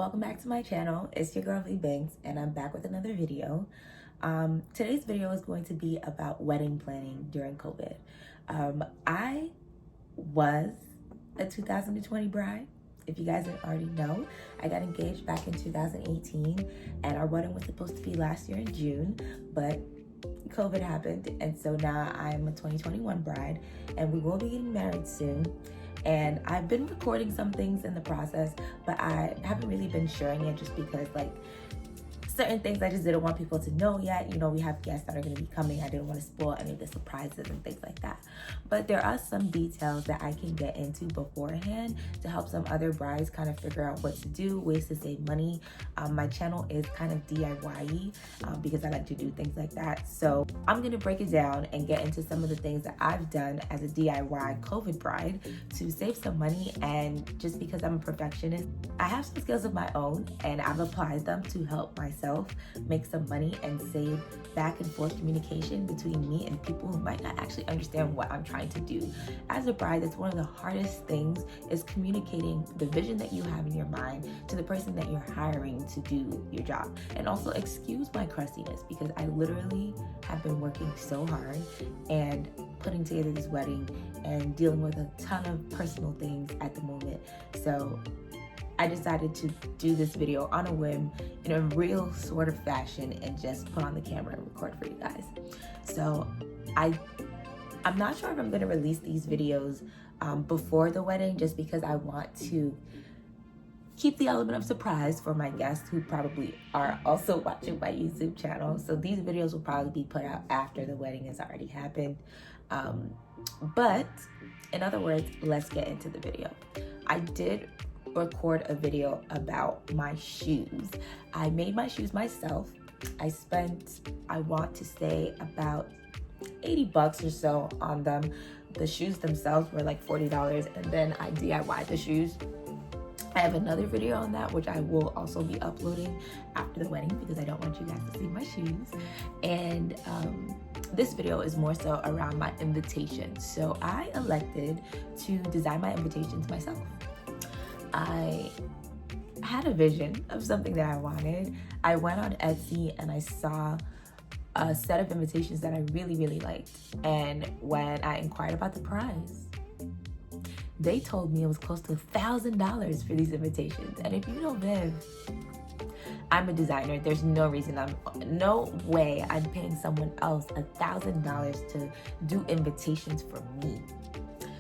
welcome back to my channel. It's your girl V Banks and I'm back with another video. Today's video is going to be about wedding planning during COVID. I was a 2020 bride. If you guys didn't already know, I got engaged back in 2018 and our wedding was supposed to be last year in June, but COVID happened, and so now I'm a 2021 bride and we will be getting married soon. And I've been recording some things in the process, but I haven't really been sharing it just because certain things I just didn't want people to know yet. You know, we have guests that are going to be coming. I didn't want to spoil any of the surprises and things like that. But there are some details that I can get into beforehand to help some other brides kind of figure out what to do, ways to save money. My channel is kind of DIY-y because I like to do things like that. So I'm going to break it down and get into some of the things that I've done as a DIY COVID bride to save some money. And just because I'm a perfectionist, I have some skills of my own and I've applied them to help myself make some money and save back and forth communication between me and people who might not actually understand what I'm trying to do. As a bride, that's one of the hardest things, is communicating the vision that you have in your mind to the person that you're hiring to do your job. And also, excuse my crustiness because I literally have been working so hard and putting together this wedding and dealing with a ton of personal things at the moment. So I decided to do this video on a whim in a real sort of fashion and just put on the camera and record for you guys. So I'm not sure if I'm going to release these videos before the wedding, just because I want to keep the element of surprise for my guests who probably are also watching my YouTube channel. So these videos will probably be put out after the wedding has already happened. But in other words, let's get into the video. I did record a video about my shoes. I made my shoes myself. I spent, I want to say, about $80 or so on them. The shoes themselves were like $40, and then I DIY'd the shoes. I have another video on that, which I will also be uploading after the wedding because I don't want you guys to see my shoes. And this video is more so around my invitations. So I elected to design my invitations myself. I had a vision of something that I wanted. I went on Etsy and I saw a set of invitations that I really liked. And when I inquired about the price, they told me it was close to $1,000 for these invitations. And if you know Viv, I'm a designer. There's no way I'm paying someone else $1,000 to do invitations for me.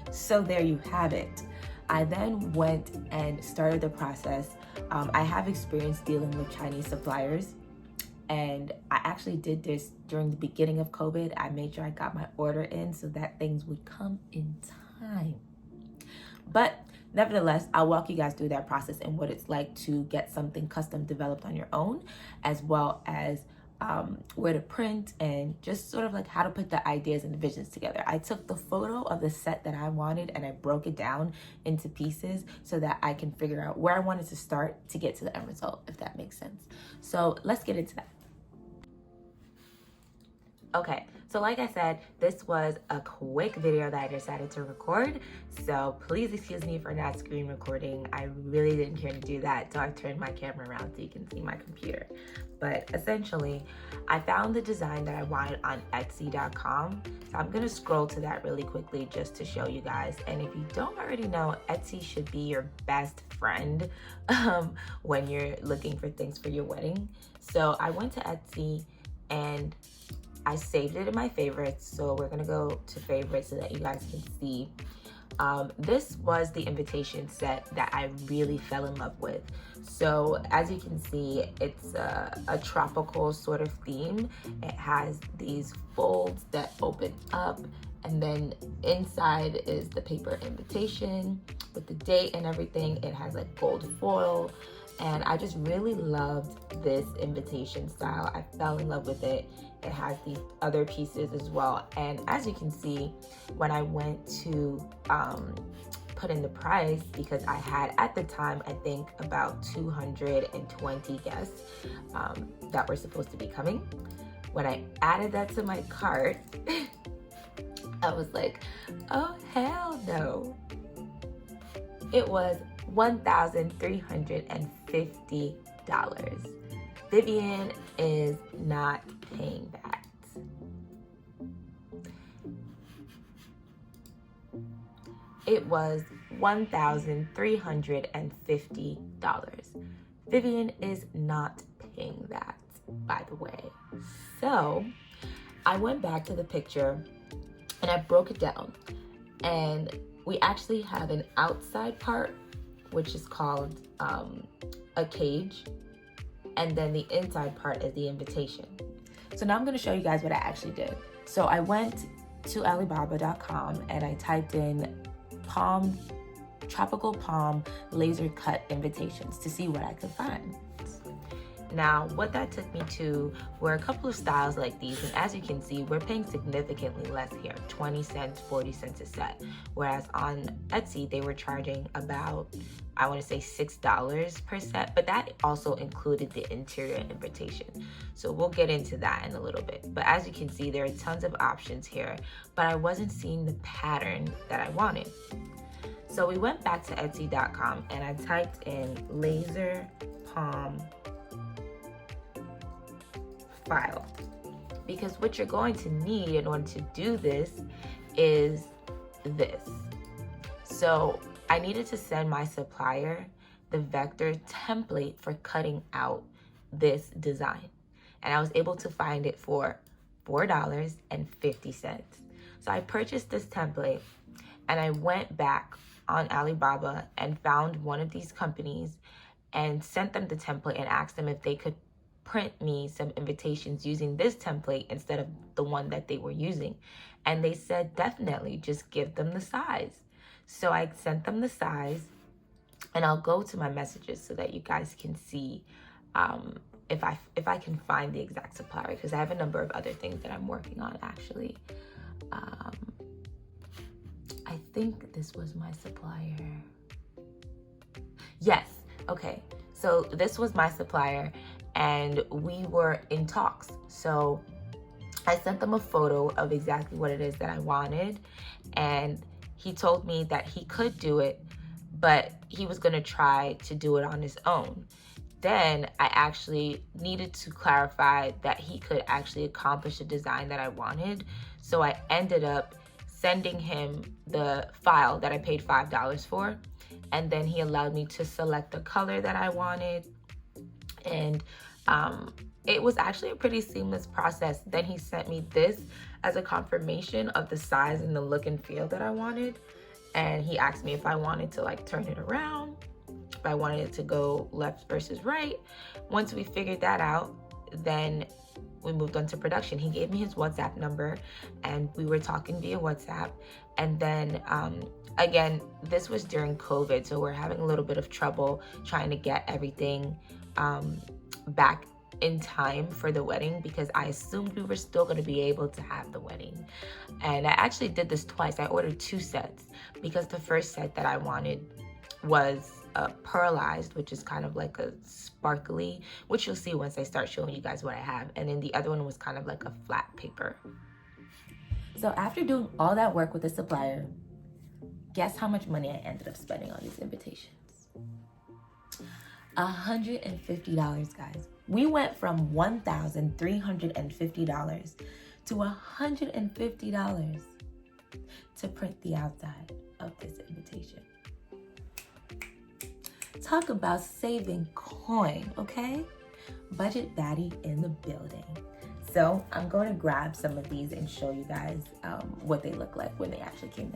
So there you have it. I then went and started the process. I have experience dealing with Chinese suppliers, and I actually did this during the beginning of COVID. I made sure I got my order in so that things would come in time. But nevertheless, I'll walk you guys through that process and what it's like to get something custom developed on your own, as well as where to print and just sort of like how to put the ideas and the visions together. I took the photo of the set that I wanted and I broke it down into pieces so that I can figure out where I wanted to start to get to the end result, if that makes sense. So let's get into that. Okay, so like I said, this was a quick video that I decided to record, so please excuse me for not screen recording. I really didn't care to do that, so I turned my camera around so you can see my computer. But essentially, I found the design that I wanted on Etsy.com, so I'm gonna scroll to that really quickly just to show you guys. And if you don't already know, Etsy should be your best friend when you're looking for things for your wedding. So I went to Etsy and I saved it in my favorites, so we're gonna go to favorites so that you guys can see. This was the invitation set that I really fell in love with. So as you can see, it's a tropical sort of theme. It has these folds that open up, and then inside is the paper invitation with the date and everything. It has like gold foil, and I just really loved this invitation style. I fell in love with it. It has these other pieces as well. And as you can see, when I went to put in the price, because I had at the time, I think about 220 guests that were supposed to be coming. When I added that to my cart, I was like, oh, hell no. It was $1,350. Vivian is not paying that. It was $1,350. Vivian is not paying that, by the way. So I went back to the picture and I broke it down. And we actually have an outside part, which is called a cage. And then the inside part is the invitation. So now I'm gonna show you guys what I actually did. So I went to Alibaba.com and I typed in tropical palm laser cut invitations to see what I could find. Now, what that took me to were a couple of styles like these, and as you can see, we're paying significantly less here, 20 cents, 40 cents a set. Whereas on Etsy, they were charging about, I want to say $6 per set, but that also included the interior invitation. So we'll get into that in a little bit. But as you can see, there are tons of options here, but I wasn't seeing the pattern that I wanted. So we went back to Etsy.com and I typed in laser palm file, because what you're going to need in order to do this is this. So I needed to send my supplier the vector template for cutting out this design, and I was able to find it for $4.50. So I purchased this template and I went back on Alibaba and found one of these companies and sent them the template and asked them if they could print me some invitations using this template instead of the one that they were using. And they said, definitely, just give them the size. So I sent them the size, and I'll go to my messages so that you guys can see if I can find the exact supplier, because I have a number of other things that I'm working on actually. I think this was my supplier. Yes, okay. So this was my supplier and we were in talks. So I sent them a photo of exactly what it is that I wanted, and he told me that he could do it, but he was gonna try to do it on his own. Then I actually needed to clarify that he could actually accomplish the design that I wanted. So I ended up sending him the file that I paid $5 for, and then he allowed me to select the color that I wanted. And it was actually a pretty seamless process. Then he sent me this as a confirmation of the size and the look and feel that I wanted. And he asked me if I wanted to like turn it around, if I wanted it to go left versus right. Once we figured that out, then we moved on to production. He gave me his WhatsApp number and we were talking via WhatsApp. And then again, this was during COVID, so we're having a little bit of trouble trying to get everything back in time for the wedding, because I assumed we were still going to be able to have the wedding. And I actually did this twice. I ordered 2 sets because the first set that I wanted was pearlized, which is kind of like a sparkly, which you'll see once I start showing you guys what I have. And then the other one was kind of like a flat paper. So after doing all that work with the supplier, guess how much money I ended up spending on these invitations? $150, guys. We went from $1,350 to $150 to print the outside of this invitation. Talk about saving coin, okay? Budget baddie in the building. So I'm going to grab some of these and show you guys what they look like when they actually came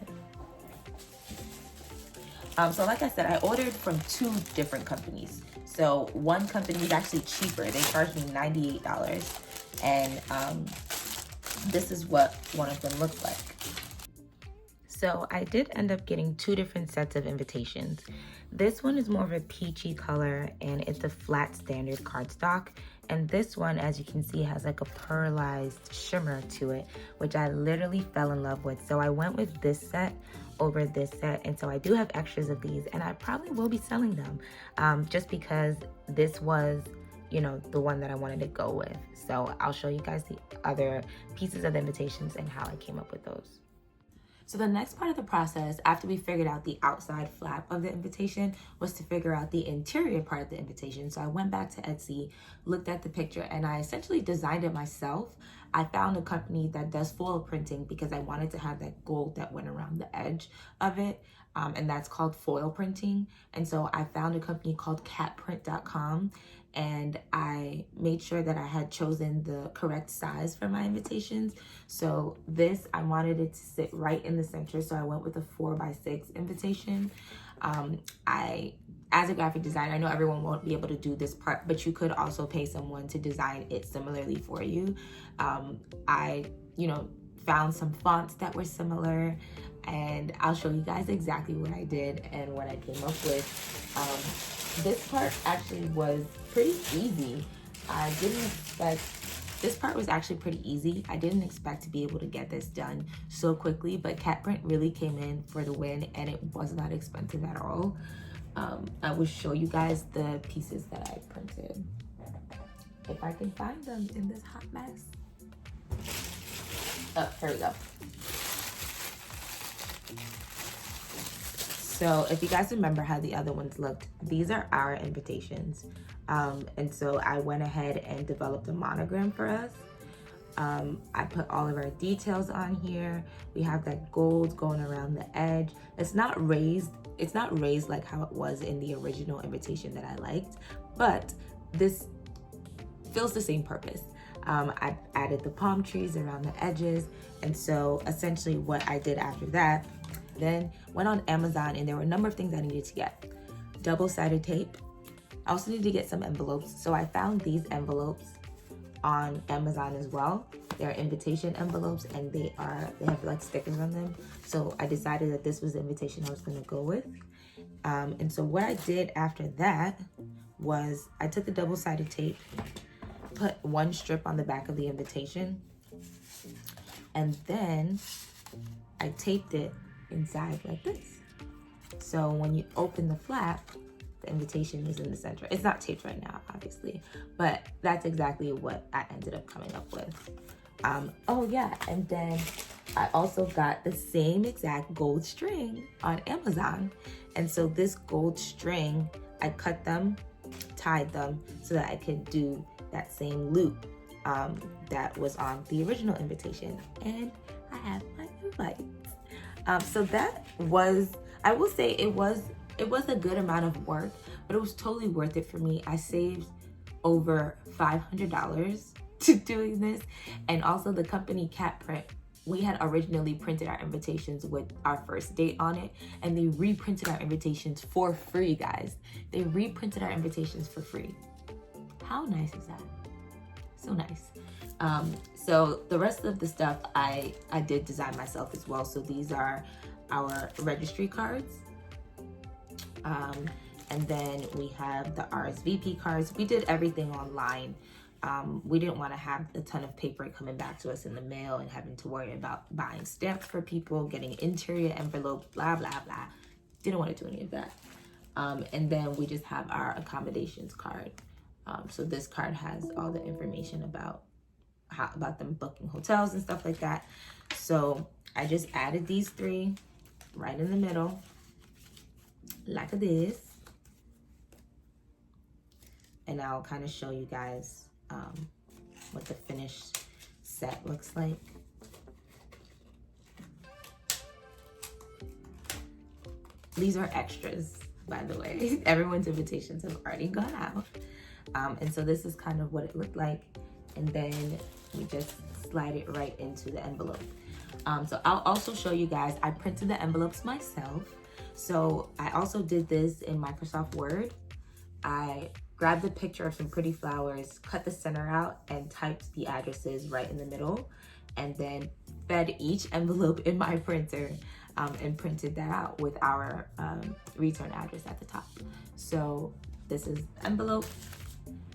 in. So like I said, I ordered from 2 different companies. So one company is actually cheaper. They charged me $98. And this is what one of them looks like. So I did end up getting 2 different sets of invitations. This one is more of a peachy color and it's a flat standard cardstock. And this one, as you can see, has like a pearlized shimmer to it, which I literally fell in love with. So I went with this set over this set. And so I do have extras of these and I probably will be selling them just because this was, you know, the one that I wanted to go with. So I'll show you guys the other pieces of the invitations and how I came up with those. So the next part of the process, after we figured out the outside flap of the invitation, was to figure out the interior part of the invitation. So I went back to Etsy, looked at the picture, and I essentially designed it myself. I found a company that does foil printing because I wanted to have that gold that went around the edge of it. And that's called foil printing. And so I found a company called catprint.com, and I made sure that I had chosen the correct size for my invitations. So this, I wanted it to sit right in the center, so I went with a 4x6 invitation. As a graphic designer, I know everyone won't be able to do this part, but you could also pay someone to design it similarly for you. I found some fonts that were similar, and I'll show you guys exactly what I did and what I came up with. This part actually was pretty easy. This part was actually pretty easy. I didn't expect to be able to get this done so quickly, but Catprint really came in for the win, and it was not expensive at all. I will show you guys the pieces that I printed, if I can find them in this hot mess. Oh, here we go. So if you guys remember how the other ones looked, these are our invitations. And so I went ahead and developed a monogram for us. I put all of our details on here. We have that gold going around the edge. It's not raised like how it was in the original invitation that I liked, but this fills the same purpose. I added the palm trees around the edges. And so essentially what I did after that, then went on Amazon, and there were a number of things I needed to get. Double-sided tape. I also needed to get some envelopes. So I found these envelopes on Amazon as well. They're invitation envelopes, and they have like stickers on them. So I decided that this was the invitation I was gonna go with. And so what I did after that was I took the double-sided tape, put one strip on the back of the invitation, and then I taped it inside like this. So when you open the flap, the invitation is in the center. It's not taped right now, obviously, but that's exactly what I ended up coming up with. Oh yeah, and then I also got the same exact gold string on Amazon. And so this gold string, I cut them, tied them so that I could do that same loop that was on the original invitation. And I have my invite. So that was, I will say it was a good amount of work, but it was totally worth it for me. I saved over $500 to doing this. And also the company Catprint, we had originally printed our invitations with our first date on it, and they reprinted our invitations for free, guys. They reprinted our invitations for free. How nice is that? So nice. So the rest of the stuff I did design myself as well. So these are our registry cards. And then we have the RSVP cards. We did everything online. We didn't want to have a ton of paper coming back to us in the mail and having to worry about buying stamps for people, getting interior envelopes, blah, blah, blah. Didn't want to do any of that. And then we just have our accommodations card. So this card has all the information about them booking hotels and stuff like that. So I just added these three right in the middle, like this. And I'll kind of show you guys what the finished set looks like. These are extras, by the way. Everyone's invitations have already gone out. And so this is kind of what it looked like. And then we just slide it right into the envelope. So I'll also show you guys, I printed the envelopes myself. So I also did this in Microsoft Word. I grabbed a picture of some pretty flowers, cut the center out, and typed the addresses right in the middle, and then fed each envelope in my printer and printed that out with our return address at the top. So this is the envelope,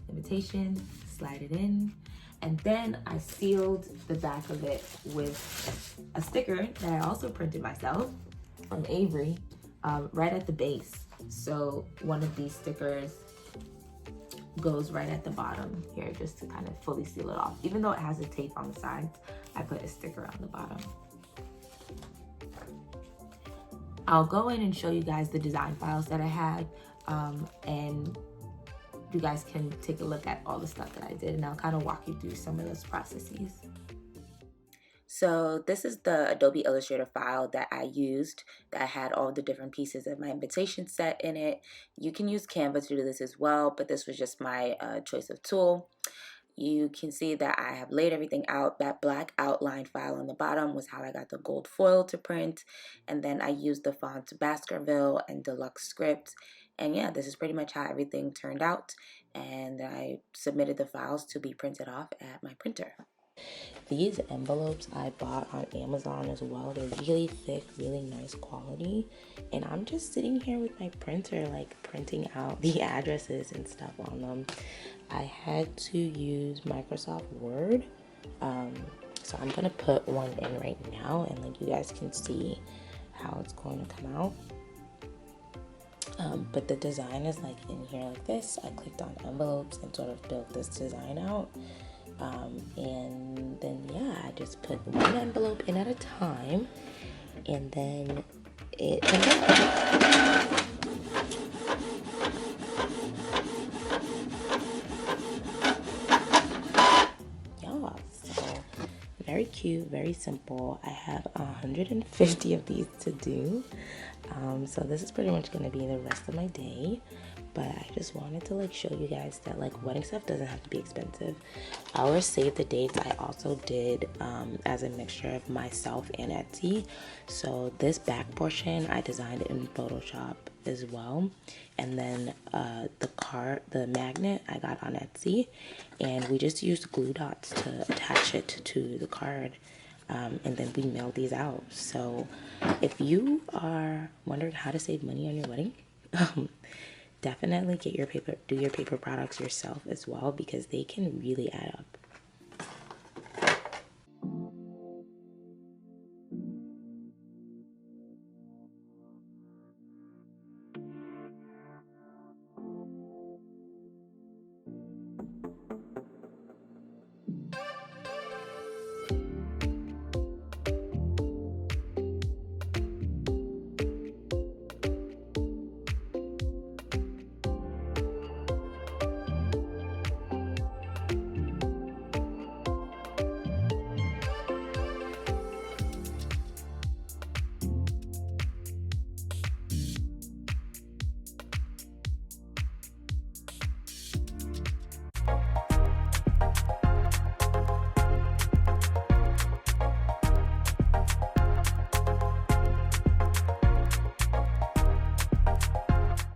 invitation, slide it in, and then I sealed the back of it with a sticker that I also printed myself from Avery right at the base. So one of these stickers goes right at the bottom here just to kind of fully seal it off. Even though it has a tape on the sides, I put a sticker on the bottom. I'll go in and show you guys the design files that I had, and you guys can take a look at all the stuff that I did, and I'll kind of walk you through some of those processes. So this is the Adobe Illustrator file that I used that had all the different pieces of my invitation set in it. You can use Canva to do this as well, but this was just my choice of tool. You can see that I have laid everything out. That black outline file on the bottom was how I got the gold foil to print. And then I used the fonts Baskerville and Deluxe Script. And yeah, this is pretty much how everything turned out. And I submitted the files to be printed off at my printer. These envelopes I bought on Amazon as well. They're really thick, really nice quality. And I'm just sitting here with my printer, like printing out the addresses and stuff on them. I had to use Microsoft Word. So I'm gonna put one in right now, and like you guys can see how it's going to come out. But the design is like in here like this. I clicked on envelopes and sort of built this design out. And then yeah, I just put one envelope in at a time, and then it yeah, so very cute, very simple. I have 150 of these to do, so this is pretty much going to be the rest of my day. But I just wanted to like show you guys that like wedding stuff doesn't have to be expensive. Our save the dates I also did as a mixture of myself and Etsy. So this back portion I designed in Photoshop as well, and then the magnet I got on Etsy, and we just used glue dots to attach it to the card. And then we mailed these out. So if you are wondering how to save money on your wedding, definitely do your paper products yourself as well, because they can really add up.